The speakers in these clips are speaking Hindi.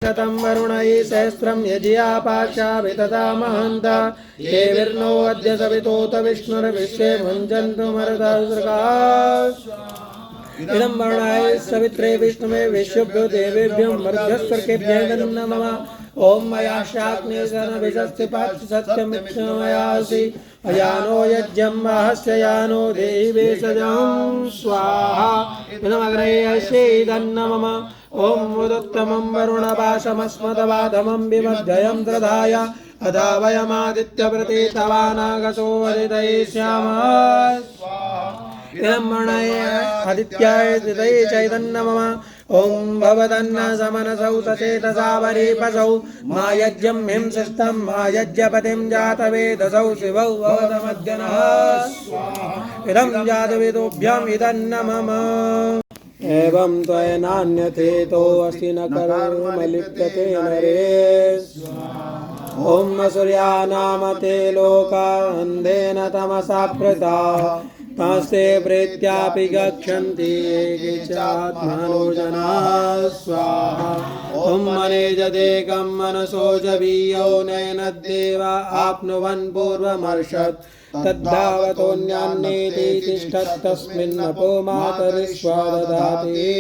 शतं वरुणैः सहस्रं यज्ञापाशा वितता महन्त ये विर्नो अद्य सवितोत विष्णुर्विश्वे भुञ्जन्तु मरुतसृगा इदं वर्णाय सवित्रे विष्णुवे विश्वभ्यो देवेभ्यो मरुद्भ्यस्वर्गेभ्यः नमः ओम मया शाग्नेशनभिषस्ति पार्थ सत्यमिच्छमयासि अयानो यज्ञं महस्य यानो देहि वेशजं स्वाहा इदमग्रे अश्वेदन्नमम ओम मुदुत्तमं वरुणवासमस्मदवाधमं विमध्ययं दधाय अधा वयमादित्यव्रते तवानागतो वदितयिष्यामः इदं वर्णाय आदित्याय दितये चैतन्यमम ओम भवदन्न समनसौ सचेतसा वरीपसौ मा यज्ञं हिंसिष्टं मा यज्ञपतिं जातवेदसौ शिवौ भवतमद्यनः इदं जातवेदोभ्याम् इदन्नमम एवं त्वयनान्यथेतो अस्ति न कर्म लिप्यते नरेश ओम सूर्यानामते लोका अन्धेन तमसा प्रता तास्ते प्रेत्यापि गच्छन्ति एकेचात्मनो जनाः स्वाहा ॐ मनेजदेकं मनसो जवीयो नयनद्देवा आप्नुवन् पूर्वमर्षत् तद्धावतोऽन्यान्येति तिष्ठत्तस्मिन्नपो मातरिश्वा ददाति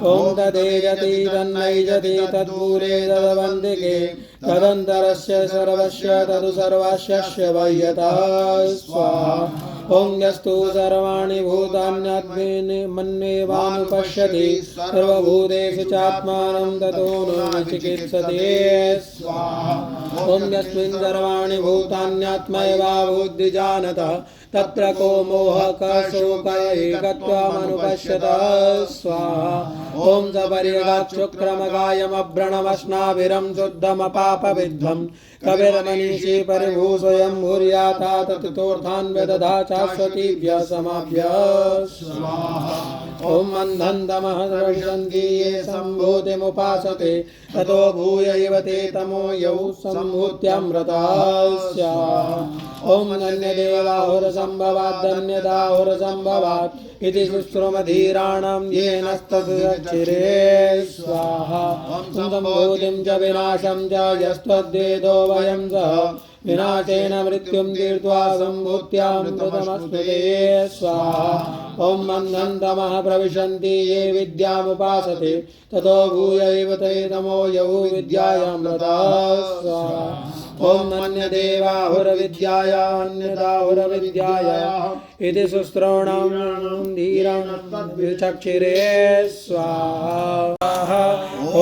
ॐ तदेजति तन्नैजति तद्भूरे तदवन्दिके तदन्तरस्य सर्वस्य तदु सर्वस्य वह्यतः स्वाहा ॐ यस्तु सर्वाणि भूतान्यत्मन्येवानुपश्यति सर्वभूतेषु चात्मानं ततो न चिकित्सते स्वाहा ॐ यस्मिन् सर्वाणि भूतान्यात्मैवाभूद्विजानतः तत्र को मोहः शोक एकत्वमनुपश्यतः स्वाहा ॐ सपर्यगाच्छुक्रमगायमभ्रणमश्नाभिरं शुद्धमपापविद्धं कविर्मनीषी परिभूषयं भूर्याथा तत्तोर्थान् व्यदधा शाश्वतीभ्यः समाभ्यः स्वाहा ॐ अन्धन्तमः दर्शन्ति ये सम्भूतिमुपासते ततो भूय इव ते तमो यौ सम्भूत्यामृताः स्याः ॐ अन्यदेवाहुरसम्भवादन्यदाहुरसम्भवात् इति शुश्रुमधीराणां येनस्तदक्षिरे स्वाहा सम्भूतिं च विनाशं च यस्त्वद्वेदो वयं सह विनाशेन मृत्युं तीर्त्वा सम्भूत्यामृतमश्नुते स्वाहा ॐ अन्धन्तमः प्रविशन्ति ये विद्यामुपासते ततो भूय एव ते तमो यौ विद्यायामृताः स्वाहा ॐ अन्यदेवाहुरविद्याया अन्यदाहुरविद्याया इति शुश्रवणं धीरं तद्विचक्षिरे स्वाहा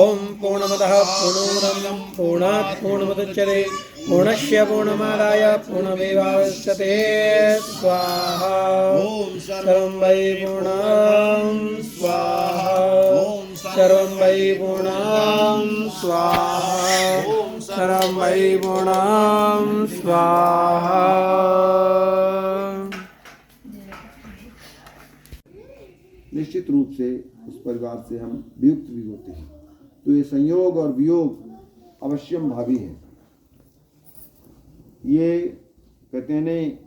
ॐ पूर्णमदः पूर्णमिदं पूर्णात् पूर्णमुदच्यते पूर्णस्य पूर्णमादाय पूर्णमेवावशिष्यते स्वाहा सर्वं वै पूर्णं स्वाहा सर्वं वै पूर्णं स्वाहा सर्वं वै पूर्णं स्वाहा। निश्चित रूप से उस परिवार से हम वियुक्त भी होते हैं, तो ये संयोग और वियोग अवश्यम भावी है। ये कहते हैं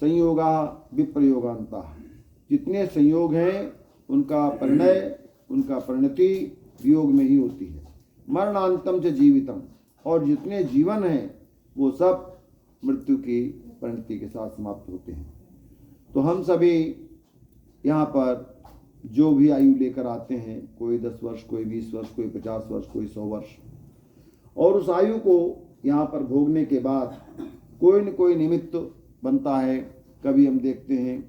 संयोगा विप्रयोगांता, जितने संयोग हैं उनका परिणय उनका परिणति वियोग में ही होती है। मरणांतम च जीवितम, और जितने जीवन हैं वो सब मृत्यु की परिणति के साथ समाप्त होते हैं। तो हम सभी यहाँ पर जो भी आयु लेकर आते हैं, कोई 10 वर्ष, कोई 20 वर्ष, कोई 50 वर्ष, कोई 100 वर्ष, और उस आयु को यहाँ पर भोगने के बाद कोई न कोई निमित्त बनता है। कभी हम देखते हैं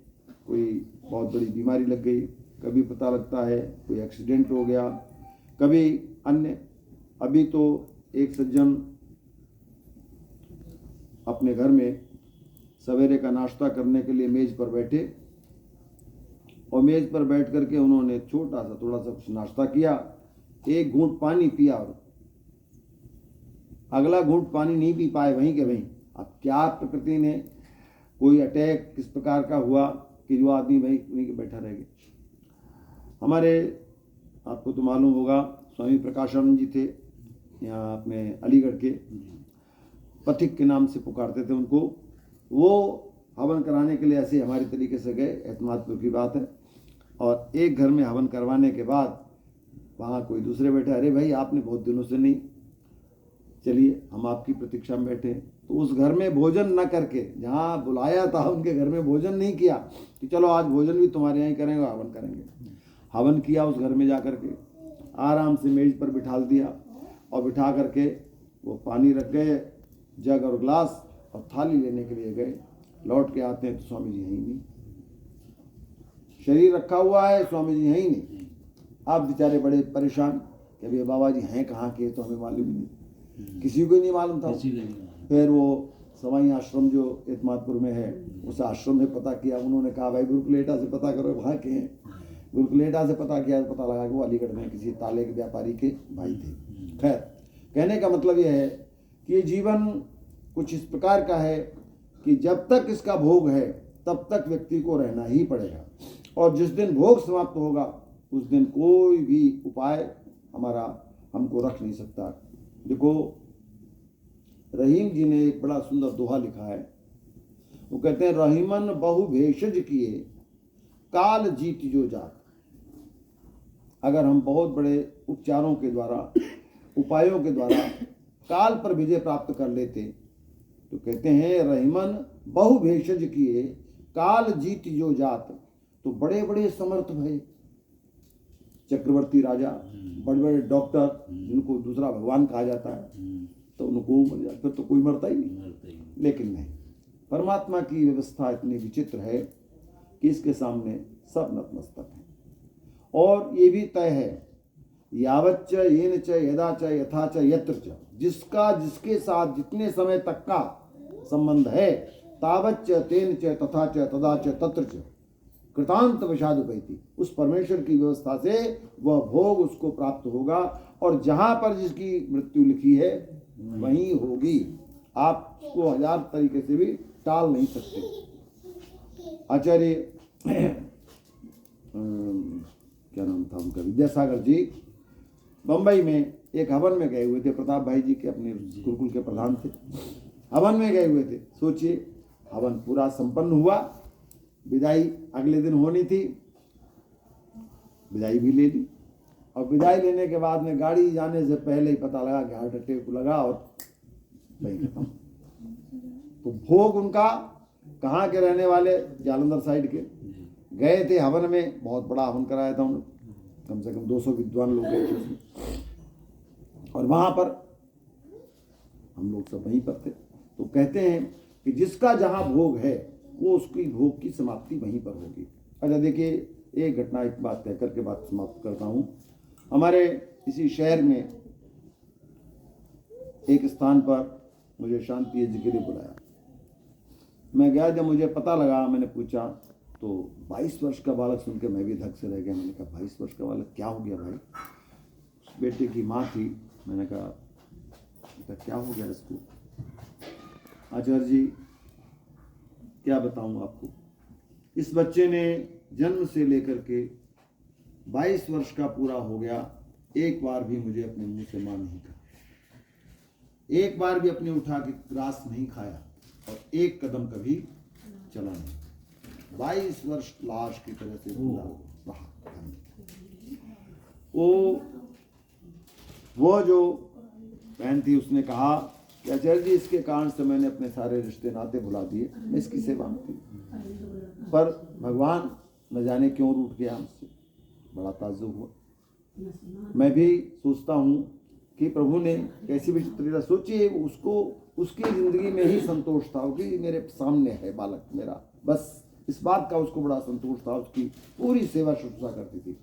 कोई बहुत बड़ी बीमारी लग गई, कभी पता लगता है कोई एक्सीडेंट हो गया, कभी अन्य। अभी तो एक सज्जन अपने घर में सवेरे का नाश्ता करने के लिए मेज पर बैठे, और मेज पर बैठ करके उन्होंने छोटा सा थोड़ा सा कुछ नाश्ता किया, एक घूंट पानी पिया और अगला घूंट पानी नहीं पी पाए वहीं के वहीं। अब क्या प्रकृति ने कोई अटैक किस प्रकार का हुआ कि जो आदमी वहीं के बैठा रह गया। हमारे आपको तो मालूम होगा स्वामी प्रकाशानंद जी थे यहाँ अपने अलीगढ़ के, पथिक के नाम से पुकारते थे उनको। वो हवन कराने के लिए ऐसे हमारे तरीके से गए, एतमादपुर की बात है, और एक घर में हवन करवाने के बाद वहाँ कोई दूसरे बैठे, अरे भाई आपने बहुत दिनों से नहीं, चलिए हम आपकी प्रतीक्षा में बैठे। तो उस घर में भोजन न करके, जहाँ बुलाया था उनके घर में भोजन नहीं किया कि चलो आज भोजन भी तुम्हारे यहाँ ही करेंगे, हवन करेंगे। हवन किया उस घर में जा करके, आराम से मेज पर बिठा दिया और बिठा करके वो पानी रख गए, जग और ग्लास, और थाली लेने के लिए गए। लौट के आते हैं तो स्वामी जी हैं ही नहीं, शरीर रखा हुआ है, स्वामी जी हैं ही नहीं। आप बेचारे बड़े परेशान कि अभी बाबा जी हैं कहाँ के, तो हमें मालूम ही नहीं, किसी को ही नहीं मालूम था। फिर वो सवाई आश्रम जो एतमादपुर में है, उस आश्रम में पता किया। उन्होंने कहा भाई गुरुकुलेटा से पता करो वहाँ के हैं। गुरुकुलेटा से पता किया तो पता लगा कि वो अलीगढ़ में किसी ताले के व्यापारी के भाई थे। खैर, कहने का मतलब यह है कि ये जीवन कुछ इस प्रकार का है कि जब तक इसका भोग है तब तक व्यक्ति को रहना ही पड़ेगा, और जिस दिन भोग समाप्त होगा उस दिन कोई भी उपाय हमारा हमको रख नहीं सकता। देखो, रहीम जी ने एक बड़ा सुंदर दोहा लिखा है। वो कहते हैं, रहीमन बहु भेषज किए काल जीत जो जात। अगर हम बहुत बड़े उपचारों के द्वारा, उपायों के द्वारा काल पर विजय प्राप्त कर लेते, तो कहते हैं रहीमन बहु भेषज किए काल जीत जो जात। तो बड़े बड़े समर्थ भय, चक्रवर्ती राजा, बड़े बड़े डॉक्टर जिनको दूसरा भगवान कहा जाता है, तो उनको मर जाए, फिर तो कोई मरता ही नहीं। लेकिन नहीं, परमात्मा की व्यवस्था इतनी विचित्र है कि इसके सामने सब नतमस्तक हैं। और ये भी तय है, यावच्च येन च यदा च यथा च यत्र च, जिसका जिसके साथ जितने समय तक का संबंध है, तावच्च तेन च तथा च तदा च तत्र च कृतांत वशादुपैति। उस परमेश्वर की व्यवस्था से वह भोग उसको प्राप्त होगा, और जहां पर जिसकी मृत्यु लिखी है वहीं होगी। आप उसको हजार तरीके से भी टाल नहीं सकते। आचार्य क्या नाम था उनका, विद्यासागर जी बंबई में एक हवन में गए हुए थे। प्रताप भाई जी के अपने गुरुकुल के प्रधान थे, हवन में गए हुए थे। सोचिए, हवन पूरा संपन्न हुआ, विदाई अगले दिन होनी थी, विदाई भी ले ली, और विदाई लेने के बाद में गाड़ी जाने से पहले ही पता लगा कि हार्ट अटैक लगा और वही खत्म। तो भोग उनका, कहाँ के रहने वाले, जालंधर साइड के, गए थे हवन में, बहुत बड़ा हवन कराया था उन्होंने, कम से कम 200 विद्वान लोग गए थे उसमें, और वहाँ पर हम लोग सब वहीं पर थे। तो कहते हैं कि जिसका जहाँ भोग है वो उसकी भोग की समाप्ति वहीं पर होगी। अच्छा देखिए, एक घटना, एक बात कह करके बात समाप्त करता हूँ। हमारे इसी शहर में एक स्थान पर मुझे शांति यज्ञ के लिए बुलाया। मैं गया, जब मुझे पता लगा, मैंने पूछा, तो 22 वर्ष का बालक सुन के मैं भी धक से रह गया। मैंने कहा 22 वर्ष का बालक, क्या हो गया भाई? उस बेटे की माँ थी। मैंने कहा क्या हो गया इसको? आचार्य जी क्या बताऊं आपको, इस बच्चे ने जन्म से लेकर के 22 वर्ष का पूरा हो गया, एक बार भी मुझे अपने मुंह से मां नहीं कहा, एक बार भी अपने उठा के ग्रास नहीं खाया, और एक कदम कभी चला नहीं। 22 वर्ष लाश की तरह से पूरा रहा। वो जो बहन थी, उसने कहा कि आचार्य जी, इसके कारण से मैंने अपने सारे रिश्ते नाते भुला दिए, मैं इसकी सेवा में थी, पर भगवान न जाने क्यों रूठ गया हमसे। बड़ा ताज्जुब हुआ। मैं भी सोचता हूँ कि प्रभु ने कैसी विचित्र लीला। सोचिए, उसको उसकी जिंदगी में ही संतोष था कि मेरे सामने है बालक मेरा, बस इस बात का उसको बड़ा संतोष था। उसकी पूरी सेवा शुश्रूषा करती थी।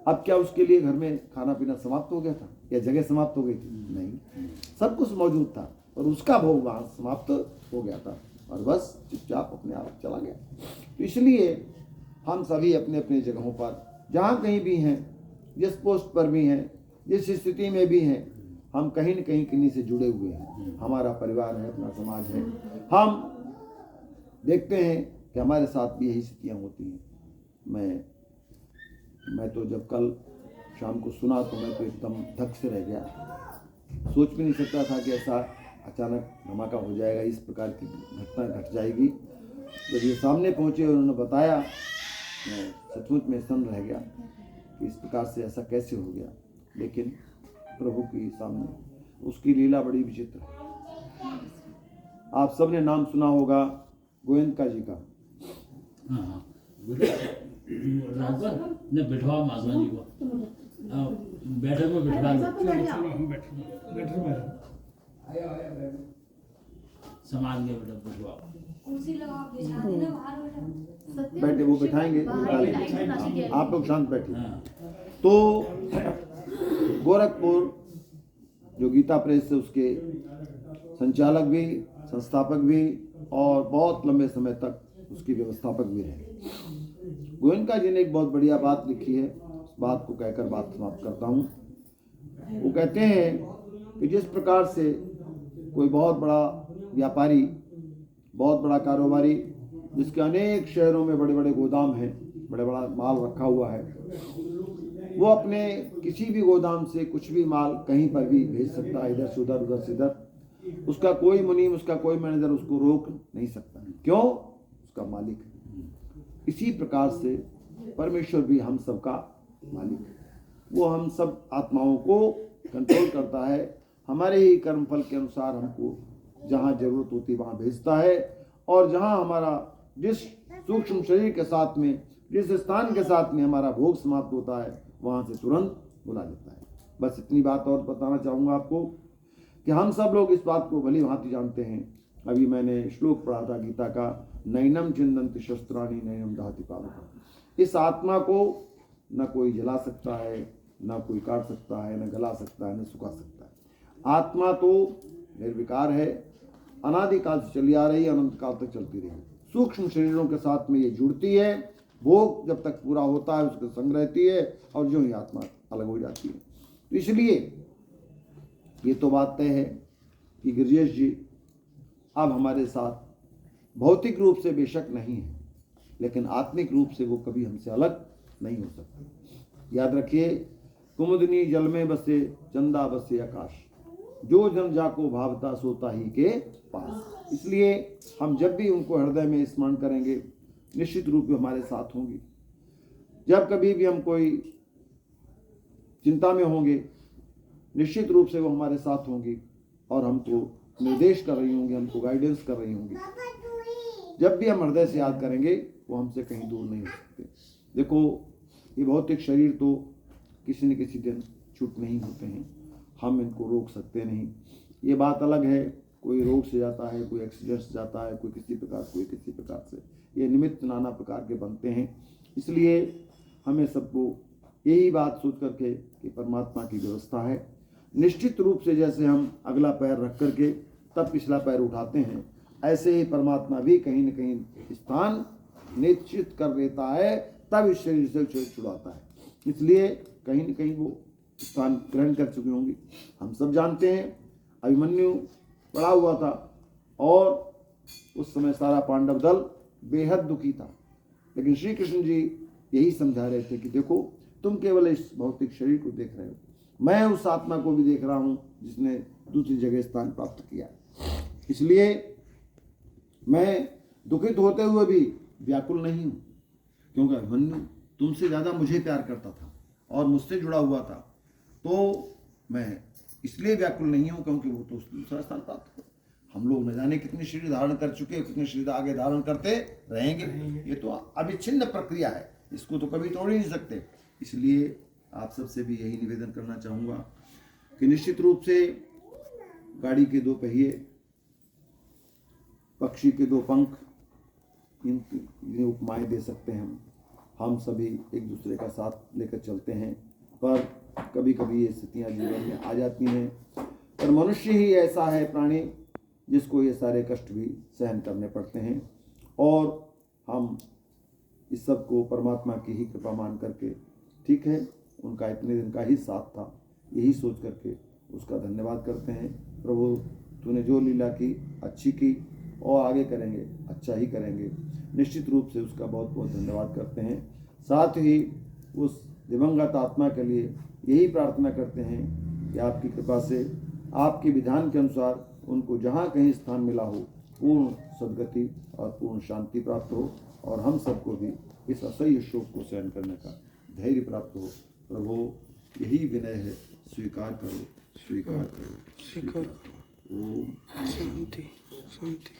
अब क्या उसके लिए घर में खाना पीना समाप्त हो गया था, या जगह समाप्त हो गई थी? नहीं, सब कुछ मौजूद था, और उसका भोग वहाँ समाप्त हो गया था, और बस चुपचाप अपने आप चला गया। तो इसलिए हम सभी अपने अपने जगहों पर, जहाँ कहीं भी हैं, जिस पोस्ट पर भी हैं, जिस स्थिति में भी हैं, हम कहीं न कहीं किन्हीं से जुड़े हुए हैं। हमारा परिवार है, अपना समाज है। हम देखते हैं कि हमारे साथ भी यही स्थितियाँ होती हैं। मैं तो जब कल शाम को सुना तो मैं तो एकदम धक से रह गया। सोच भी नहीं सकता था कि ऐसा अचानक धमाका हो जाएगा, इस प्रकार की घटना घट जाएगी। जब ये सामने पहुँचे, उन्होंने बताया, मैं सचमुच में स्तब्ध रह गया। कि इस प्रकार से ऐसा कैसे हो गया, लेकिन प्रभु के सामने उसकी लीला बड़ी विचित्र है। आप सबने नाम सुना होगा गोयनका जी का। हाँ, ने बिठवा माजवा जी को बैठक में बिठवा समाज के बिठवा बैठे, वो बिठाएंगे, आप लोग शांत बैठे। तो गोरखपुर जो गीता प्रेस से उसके संचालक भी, संस्थापक भी और बहुत लंबे समय तक उसकी व्यवस्थापक भी रहे। गोयनका जी ने एक बहुत बढ़िया बात लिखी है, उस बात को कहकर बात समाप्त करता हूँ। वो कहते हैं कि जिस प्रकार से कोई बहुत बड़ा व्यापारी, बहुत बड़ा कारोबारी, जिसके अनेक शहरों में बड़े बड़े गोदाम हैं, बड़े बड़ा माल रखा हुआ है, वो अपने किसी भी गोदाम से कुछ भी माल कहीं पर भी भेज सकता है, इधर से उधर, उधर से इधर। उसका कोई मुनीम, उसका कोई मैनेजर उसको रोक नहीं सकता। क्यों? उसका मालिक है। इसी प्रकार से परमेश्वर भी हम सबका मालिक है। वो हम सब आत्माओं को कंट्रोल करता है, हमारे ही कर्मफल के अनुसार हमको जहाँ जरूरत होती है वहाँ भेजता है, और जहाँ हमारा जिस सूक्ष्म शरीर के साथ में, जिस स्थान के साथ में हमारा भोग समाप्त होता है, वहाँ से तुरंत बुला लेता है। बस इतनी बात और बताना चाहूँगा आपको कि हम सब लोग इस बात को भली भांति जानते हैं। अभी मैंने श्लोक पढ़ा था गीता का, नैनम चिंदन्ति शस्त्राणि नैनम दहति पावकः। इस आत्मा को न कोई जला सकता है, न कोई काट सकता है, न गला सकता है, न सुखा सकता है। आत्मा तो निर्विकार है, अनादिकाल से चली आ रही है, अनंत काल तक चलती रही। सूक्ष्म शरीरों के साथ में ये जुड़ती है, भोग जब तक पूरा होता है उसके संग रहती है, और जो ही आत्मा अलग हो जाती है। तो इसलिए ये तो बात तय है कि गिरिजेश जी अब हमारे साथ भौतिक रूप से बेशक नहीं है, लेकिन आत्मिक रूप से वो कभी हमसे अलग नहीं हो सकते। याद रखिए, कुमुदनी जल में बसे, चंदा बसे आकाश, जो जन जाको भावता सोता ही के पास। इसलिए हम जब भी उनको हृदय में स्मरण करेंगे, निश्चित रूप से हमारे साथ होंगी। जब कभी भी हम कोई चिंता में होंगे, निश्चित रूप से वो हमारे साथ होंगी और हमको निर्देश कर रही होंगी, हमको गाइडेंस कर रही होंगी। जब भी हम हृदय से याद करेंगे, वो हमसे कहीं दूर नहीं हो सकते। देखो, ये भौतिक शरीर तो किसी न किसी दिन छूट नहीं होते हैं, हम इनको रोक सकते नहीं। ये बात अलग है, कोई रोग से जाता है, कोई एक्सीडेंट से जाता है, कोई किसी प्रकार, कोई किसी प्रकार से। ये निमित्त नाना प्रकार के बनते हैं। इसलिए हमें सबको यही बात सोच करके कि परमात्मा की व्यवस्था है, निश्चित रूप से जैसे हम अगला पैर रख करके तब पिछला पैर उठाते हैं, ऐसे ही परमात्मा भी कहीं न कहीं स्थान निश्चित कर लेता है, तब इस शरीर से छुड़ाता है। इसलिए कहीं न कहीं वो स्थान ग्रहण कर चुके होंगे। हम सब जानते हैं, अभिमन्यु पड़ा हुआ था और उस समय सारा पांडव दल बेहद दुखी था, लेकिन श्री कृष्ण जी यही समझा रहे थे कि देखो, तुम केवल इस भौतिक शरीर को देख रहे हो, मैं उस आत्मा को भी देख रहा हूँ जिसने दूसरी जगह स्थान प्राप्त किया। इसलिए मैं दुखित होते हुए भी व्याकुल नहीं हूँ, क्योंकि अभिमन्यु तुमसे ज़्यादा मुझे प्यार करता था और मुझसे जुड़ा हुआ था, तो मैं इसलिए व्याकुल नहीं हूँ क्योंकि वो तो दूसरा स्थान प्राप्त हो। हम लोग न जाने कितने शरीर धारण कर चुके हैं, कितने शरीर आगे धारण करते रहेंगे। ये तो अविच्छिन्न प्रक्रिया है, इसको तो कभी तोड़ ही नहीं सकते। इसलिए आप सबसे भी यही निवेदन करना चाहूँगा कि निश्चित रूप से गाड़ी के दो पहिए, पक्षी के दो पंख, इनकी उपमाएं दे सकते हैं। हम सभी एक दूसरे का साथ लेकर चलते हैं, पर कभी कभी ये स्थितियाँ जीवन में आ जाती हैं। पर मनुष्य ही ऐसा है प्राणी जिसको ये सारे कष्ट भी सहन करने पड़ते हैं, और हम इस सब को परमात्मा की ही कृपा मान करके, ठीक है, उनका इतने दिन का ही साथ था, यही सोच करके उसका धन्यवाद करते हैं। प्रभु, तूने जो लीला की अच्छी की और आगे करेंगे, अच्छा ही करेंगे। निश्चित रूप से उसका बहुत बहुत धन्यवाद करते हैं। साथ ही उस दिवंगत आत्मा के लिए यही प्रार्थना करते हैं कि आपकी कृपा से, आपके विधान के अनुसार उनको जहाँ कहीं स्थान मिला हो, पूर्ण सद्गति और पूर्ण शांति प्राप्त हो, और हम सबको भी इस असह्य शोक को सहन करने का धैर्य प्राप्त हो। प्रभु यही विनय है, स्वीकार करो, स्वीकार करो, स्वीकार करो। ओम शांति शांति।